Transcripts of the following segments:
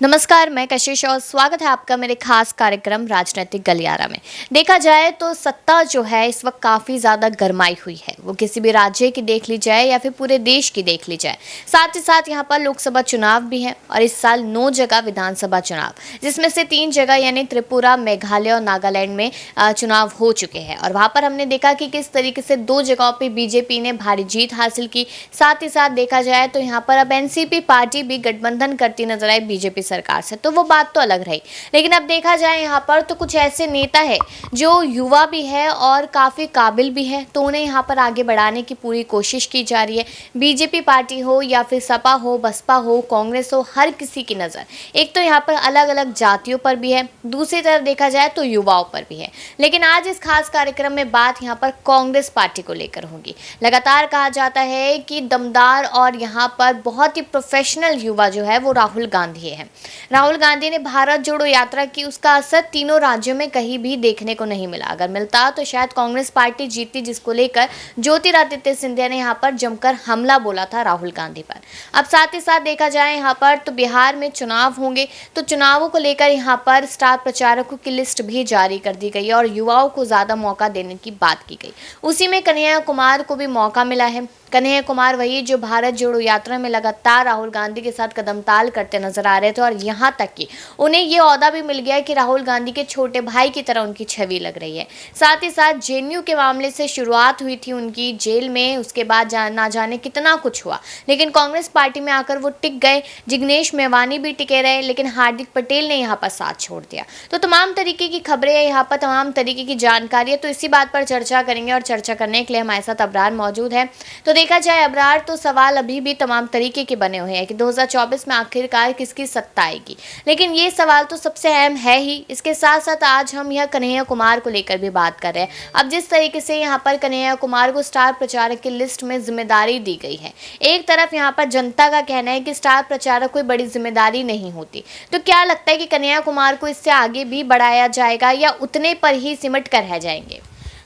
नमस्कार, मैं कशिश और स्वागत है आपका मेरे खास कार्यक्रम राजनीतिक गलियारा में। देखा जाए तो सत्ता जो है इस वक्त काफ़ी ज़्यादा गरमाई हुई है। वो किसी भी राज्य की देख ली जाए या फिर पूरे देश की देख ली जाए। साथ ही साथ यहाँ पर लोकसभा चुनाव भी हैं और इस साल 9 जगह विधानसभा चुनाव, जिसमें से 3 जगह यानी त्रिपुरा, मेघालय और नागालैंड में चुनाव हो चुके हैं। और वहाँ पर हमने देखा कि किस तरीके से 2 जगहों पर बीजेपी ने भारी जीत हासिल की। साथ ही साथ देखा जाए तो यहाँ पर अब एनसीपी पार्टी भी गठबंधन करती नजर आई बीजेपी सरकार से, तो वो बात तो अलग रही। लेकिन अब देखा जाए यहाँ पर तो कुछ ऐसे नेता है जो युवा भी है और काफ़ी काबिल भी है, तो उन्हें यहाँ पर आगे बढ़ाने की पूरी कोशिश की जा रही है। बीजेपी पार्टी हो या फिर सपा हो, बसपा हो, कांग्रेस हो, हर किसी की नज़र एक तो यहाँ पर अलग अलग जातियों पर भी है, दूसरी तरफ देखा जाए तो युवाओं पर भी है। लेकिन आज इस खास कार्यक्रम में बात यहाँ पर कांग्रेस पार्टी को लेकर होगी। लगातार कहा जाता है कि दमदार और यहाँ पर बहुत ही प्रोफेशनल युवा जो है वो राहुल गांधी है। राहुल गांधी ने भारत जोड़ो यात्रा की, उसका असर तीनों राज्यों में कहीं भी देखने को नहीं मिला। अगर मिलता तो शायद कांग्रेस पार्टी जीतती, जिसको लेकर ज्योतिरादित्य सिंधिया ने यहाँ पर जमकर हमला बोला था राहुल गांधी पर। अब साथ ही साथ देखा जाए यहाँ पर तो बिहार में चुनाव होंगे, तो चुनावों को लेकर यहाँ पर स्टार प्रचारकों की लिस्ट भी जारी कर दी गई और युवाओं को ज़्यादा मौका देने की बात की गई। उसी में कन्हैया कुमार को भी मौका मिला है। कन्हैया कुमार वही जो भारत जोड़ो यात्रा में लगातार राहुल गांधी के साथ कदमताल करते नजर आ रहे थे और यहाँ तक कि उन्हें ये ओहदा भी मिल गया कि राहुल गांधी के छोटे भाई की तरह उनकी छवि लग रही है। साथ ही साथ जेएनयू के मामले से शुरुआत हुई थी उनकी जेल में, उसके बाद ना जाने कितना कुछ हुआ, लेकिन कांग्रेस पार्टी में आकर वो टिक गए। जिग्नेश मेवानी भी टिके रहे, लेकिन हार्दिक पटेल ने यहाँ पर साथ छोड़ दिया। तो तमाम तरीके की खबरें हैं यहाँ पर, तमाम तरीके की जानकारी है, तो इसी बात पर चर्चा करेंगे। और चर्चा करने के लिए हमारे साथ अबरार मौजूद है। तो देखा जाए अबरार, तो सवाल अभी भी तमाम तरीके के बने हुए हैं कि 2024 में आखिरकार किसकी सत्ता आएगी। लेकिन ये सवाल तो सबसे अहम है ही। इसके साथ साथ आज हम यह कन्हैया कुमार को लेकर भी बात कर रहे हैं। अब जिस तरीके से यहाँ पर कन्हैया कुमार को स्टार प्रचारक की लिस्ट में जिम्मेदारी दी गई है, एक तरफ यहाँ पर जनता का कहना है कि स्टार प्रचारक कोई बड़ी जिम्मेदारी नहीं होती, तो क्या लगता है कि कन्हैया कुमार को इससे आगे भी बढ़ाया जाएगा या उतने पर ही सिमट कर रह जाएंगे?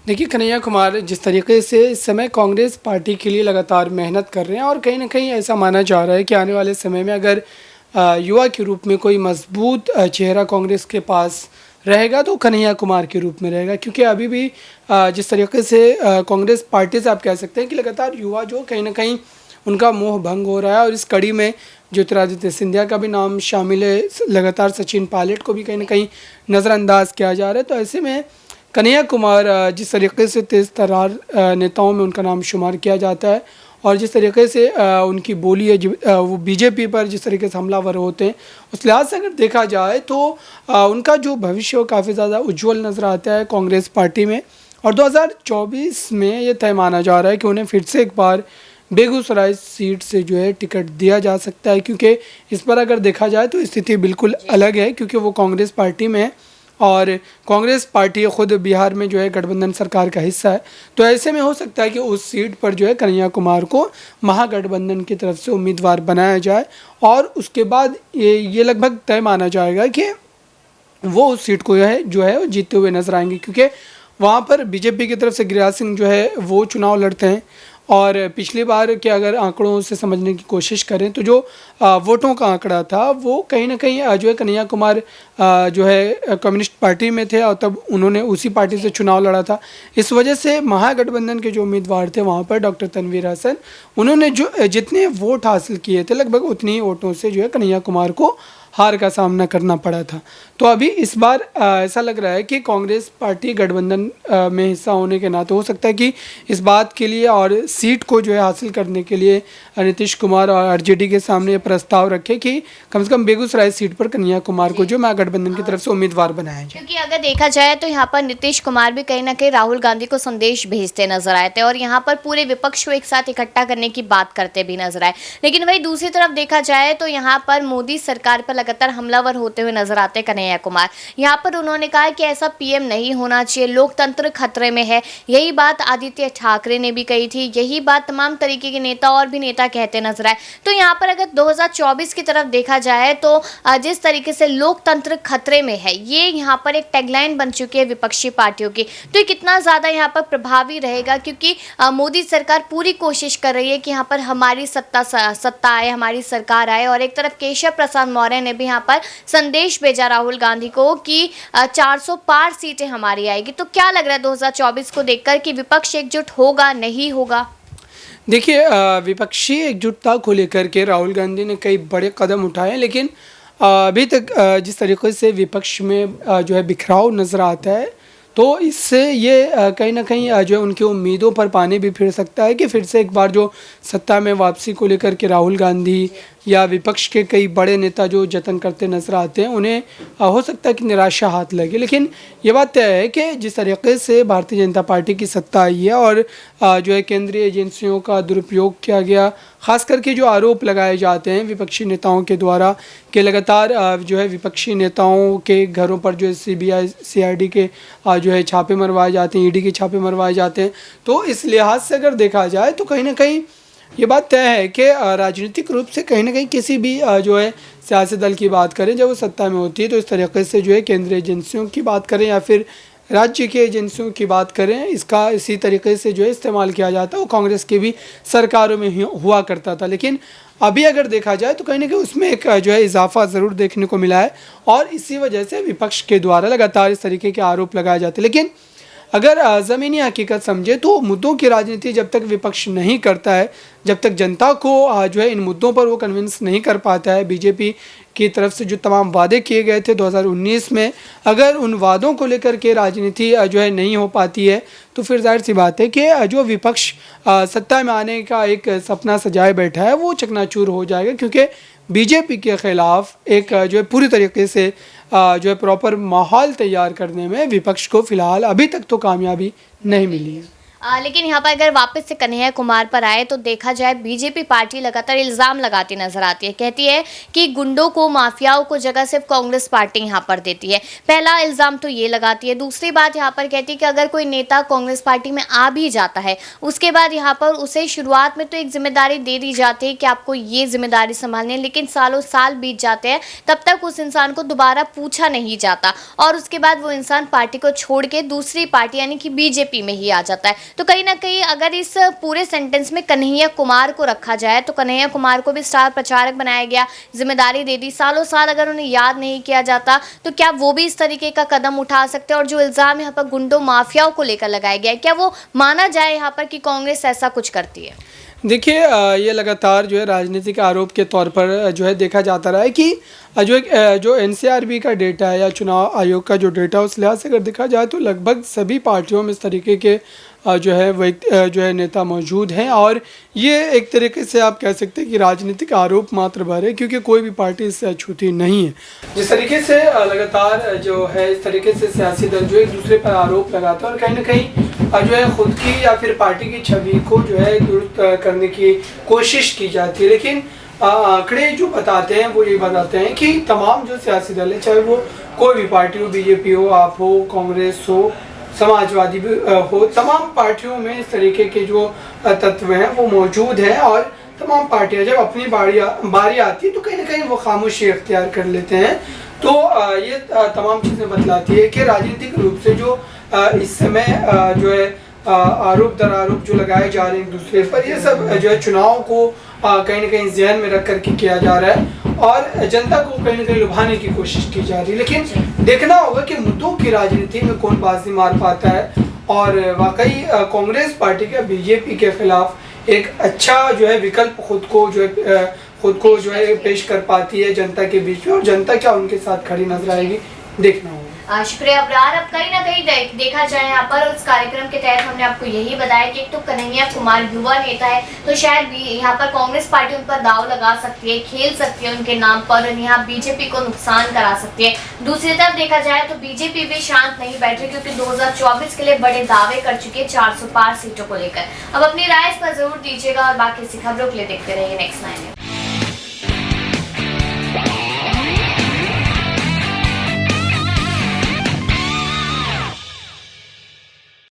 देखिए, कन्हैया कुमार जिस तरीके से इस समय कांग्रेस पार्टी के लिए लगातार मेहनत कर रहे हैं और कहीं ना कहीं ऐसा माना जा रहा है कि आने वाले समय में अगर युवा के रूप में कोई मजबूत चेहरा कांग्रेस के पास रहेगा तो कन्हैया कुमार के रूप में रहेगा। क्योंकि अभी भी जिस तरीके से कांग्रेस पार्टी से आप कह सकते हैं कि लगातार युवा जो कहीं ना कहीं उनका मोह भंग हो रहा है और इस कड़ी में ज्योतिरादित्य सिंधिया का भी नाम शामिल है। लगातार सचिन पायलट को भी कहीं ना कहीं नज़रअंदाज किया जा रहा है। तो ऐसे में कन्हैया कुमार जिस तरीके से तेज़ तर्रार नेताओं में उनका नाम शुमार किया जाता है और जिस तरीके से उनकी बोली है वो बीजेपी पर जिस तरीके से हमलावर होते हैं, उस लिहाज से अगर देखा जाए तो उनका जो भविष्य वो काफ़ी ज़्यादा उज्ज्वल नज़र आता है कांग्रेस पार्टी में। और 2024 में ये तय माना जा रहा है कि उन्हें फिर से एक बार बेगूसराय सीट से जो है टिकट दिया जा सकता है। क्योंकि इस पर अगर देखा जाए तो स्थिति बिल्कुल अलग है, क्योंकि वो कांग्रेस पार्टी में है और कांग्रेस पार्टी खुद बिहार में जो है गठबंधन सरकार का हिस्सा है। तो ऐसे में हो सकता है कि उस सीट पर जो है कन्हैया कुमार को महागठबंधन की तरफ से उम्मीदवार बनाया जाए और उसके बाद ये लगभग तय माना जाएगा कि वो उस सीट को जो है वो जीतते हुए नजर आएंगे। क्योंकि वहाँ पर बीजेपी की तरफ से गिरिराज सिंह जो है वो चुनाव लड़ते हैं और पिछली बार के अगर आंकड़ों से समझने की कोशिश करें तो जो वोटों का आंकड़ा था वो कहीं ना कहीं जो है कन्हैया कुमार जो है कम्युनिस्ट पार्टी में थे और तब उन्होंने उसी पार्टी से चुनाव लड़ा था। इस वजह से महागठबंधन के जो उम्मीदवार थे वहाँ पर डॉक्टर तनवीर हसन, उन्होंने जो जितने वोट हासिल किए थे लगभग उतनी ही वोटों से जो है कन्हैया कुमार को हार का सामना करना पड़ा था। तो अभी इस बार ऐसा लग रहा है कि कांग्रेस पार्टी गठबंधन में हिस्सा होने के नाते हो सकता है कि इस बात के लिए और सीट को जो है हासिल करने के लिए नीतीश कुमार और आरजेडी के सामने प्रस्ताव रखे कि कम से कम बेगूसराय सीट पर कन्हैया कुमार को जो महागठबंधन की तरफ से उम्मीदवार बनाया जाए। क्योंकि अगर देखा जाए तो यहाँ पर नीतीश कुमार भी कहीं ना कहीं राहुल गांधी को संदेश भेजते नजर आए थे और यहाँ पर पूरे विपक्ष को एक साथ इकट्ठा करने की बात करते भी नजर आए। लेकिन वही दूसरी तरफ देखा जाए तो यहाँ पर मोदी सरकार पर लगातार हमलावर होते हुए नजर आते कन्हैया कुमार। यहाँ पर उन्होंने कहा कि ऐसा पीएम नहीं होना चाहिए, लोकतंत्र खतरे में है। यही बात आदित्य ठाकरे ने भी कही थी, यही बात तमाम तरीके के नेता और भी नेता कहते नजर आए। तो यहाँ पर अगर 2024 की तरफ देखा जाए तो जिस तरीके से लोकतंत्र खतरे में है, ये यहाँ पर एक टैगलाइन बन चुकी है विपक्षी पार्टियों की। तो ये कितना ज़्यादा यहाँ पर प्रभावी रहेगा, क्योंकि मोदी सरकार पूरी कोशिश कर रही है कि यहाँ पर हमारी सत्ता आए, हमारी सरकार आए। और एक तरफ केशव प्रसाद मौर्य ने भी यहाँ पर संदेश भेजा राहुल गांधी को कि 400 पार सीटें हमारी आएगी। तो क्या लग रहा है 2024 को देखकर कि विपक्ष एकजुट होगा, नहीं होगा? देखिए, विपक्षी एकजुटता को लेकर के राहुल गांधी ने कई बड़े कदम उठाए, लेकिन अभी तक जिस तरीके से विपक्ष में जो है बिखराव नज़र आता है, तो इससे ये कहीं ना कहीं जो है उनकी उम्मीदों पर पानी भी फिर सकता है कि फिर से एक बार जो सत्ता में वापसी को लेकर के राहुल गांधी या विपक्ष के कई बड़े नेता जो जतन करते नजर आते हैं, उन्हें हो सकता है कि निराशा हाथ लगे। लेकिन ये बात तय है कि जिस तरीके से भारतीय जनता पार्टी की सत्ता आई है और जो है केंद्रीय एजेंसियों का दुरुपयोग किया गया, खास करके जो आरोप लगाए जाते हैं विपक्षी नेताओं के द्वारा कि लगातार जो है विपक्षी नेताओं के घरों पर जो है CBI CID के जो है छापे मरवाए जाते हैं, ED के छापे मरवाए जाते हैं। तो इस लिहाज से अगर देखा जाए तो कहीं ना कहीं ये बात तय है कि राजनीतिक रूप से कहीं ना कहीं किसी भी जो है सियासी दल की बात करें जब वो सत्ता में होती है, तो इस तरीके से जो है केंद्रीय एजेंसियों की बात करें या फिर राज्य की एजेंसियों की बात करें, इसका इसी तरीके से जो है इस्तेमाल किया जाता है। वो कांग्रेस की भी सरकारों में हुआ करता था, लेकिन अभी अगर देखा जाए तो कहीं ना कहीं उसमें एक जो है इजाफा ज़रूर देखने को मिला है और इसी वजह से विपक्ष के द्वारा लगातार इस तरीके के आरोप लगाए जाते हैं। लेकिन अगर ज़मीनी हकीकत समझे तो मुद्दों की राजनीति जब तक विपक्ष नहीं करता है, जब तक जनता को जो है इन मुद्दों पर वो कन्विंस नहीं कर पाता है, बीजेपी की तरफ से जो तमाम वादे किए गए थे 2019 में, अगर उन वादों को लेकर के राजनीति जो है नहीं हो पाती है, तो फिर जाहिर सी बात है कि जो विपक्ष सत्ता में आने का एक सपना सजाए बैठा है वो चकनाचूर हो जाएगा, क्योंकि बीजेपी के ख़िलाफ़ एक जो है पूरी तरीके से जो है प्रॉपर माहौल तैयार करने में विपक्ष को फ़िलहाल अभी तक तो कामयाबी नहीं मिली है। लेकिन यहाँ पर अगर वापस से कन्हैया कुमार पर आए तो देखा जाए बीजेपी पार्टी लगातार इल्ज़ाम लगाती नजर आती है, कहती है कि गुंडों को, माफियाओं को जगह सिर्फ कांग्रेस पार्टी यहाँ पर देती है। पहला इल्ज़ाम तो ये लगाती है। दूसरी बात यहाँ पर कहती है कि अगर कोई नेता कांग्रेस पार्टी में आ भी जाता है, उसके बाद यहाँ पर उसे शुरुआत में तो एक जिम्मेदारी दे दी जाती है कि आपको ये जिम्मेदारी संभालनी है, लेकिन सालों साल बीत जाते हैं, तब तक उस इंसान को दोबारा पूछा नहीं जाता और उसके बाद वो इंसान पार्टी को छोड़ के दूसरी पार्टी यानी कि बीजेपी में ही आ जाता है। तो कहीं ना कहीं अगर इस पूरे सेंटेंस में कन्हैया कुमार को रखा जाए तो कन्हैया कुमार को भी स्टार प्रचारक बनाया गया, जिम्मेदारी दे दी, सालों साल अगर उन्हें याद नहीं किया जाता तो क्या वो भी इस तरीके का कदम उठा सकते हैं? और जो इल्ज़ाम यहाँ पर गुंडों, माफियाओं को लेकर लगाया गया है, क्या वो माना जाए यहाँ पर कि कांग्रेस ऐसा कुछ करती है? देखिए, ये लगातार जो है राजनीतिक आरोप के तौर पर जो है देखा जाता रहा है कि जो NCRB का डेटा है या चुनाव आयोग का जो डेटा है, उस लिहाज से अगर देखा जाए तो लगभग सभी पार्टियों में इस तरीके के जो है व्यक्ति जो है नेता मौजूद हैं और ये एक तरीके से आप कह सकते हैं कि राजनीतिक आरोप मात्र भर है, क्योंकि कोई भी पार्टी इससे अछूती नहीं है। जिस तरीके से लगातार जो है इस तरीके से सियासी दल जो एक दूसरे पर आरोप लगाता है और कहीं ना कहीं जो है खुद की या फिर पार्टी की छवि को जो है दुरुस्त करने की कोशिश की जाती है, लेकिन आंकड़े जो बताते हैं वो ये बताते हैं कि तमाम जो सियासी दल है, चाहे वो कोई भी पार्टी हो, बीजेपी हो, आप हो, कांग्रेस हो, समाजवादी भी हो, तमाम पार्टियों में इस तरीके के जो तत्व हैं वो मौजूद हैं और तमाम पार्टियां जब अपनी बारी आती है तो कहीं ना कहीं वो खामोशी इख्तियार कर लेते हैं। तो ये तमाम चीज़ें बतलाती है कि राजनीतिक रूप से जो इस समय जो है आरोप दर आरोप जो लगाए जा रहे हैं एक दूसरे पर, ये सब जो है चुनाव को कहीं ना कहीं जहन में रख करके किया जा रहा है और जनता को कहीं ना कहीं लुभाने की कोशिश की जा रही है। लेकिन देखना होगा कि मुद्दों की राजनीति में कौन बाजी मार पाता है और वाकई कांग्रेस पार्टी का बीजेपी के खिलाफ एक अच्छा जो है विकल्प खुद को जो है पेश कर पाती है जनता के बीच में, और जनता क्या उनके साथ खड़ी नजर आएगी, देखना होगा। शुक्रिया अब्रार। अब कहीं ना कहीं देखा जाए यहाँ पर उस कार्यक्रम के तहत हमने आपको यही बताया कि एक तो कन्हैया कुमार युवा नेता है, तो शायद भी यहाँ पर कांग्रेस पार्टी उन पर दाव लगा सकती है, खेल सकती है उनके नाम पर, यहाँ बीजेपी को नुकसान करा सकती है। दूसरी तरफ देखा जाए तो बीजेपी भी शांत नहीं बैठ रही, क्योंकि 2024 के लिए बड़े दावे कर चुके हैं 400 पार सीटों को लेकर। अब अपनी राय इस पर जरूर दीजिएगा और बाकी ऐसी खबरों के लिए देखते रहिए नेक्स्ट 9।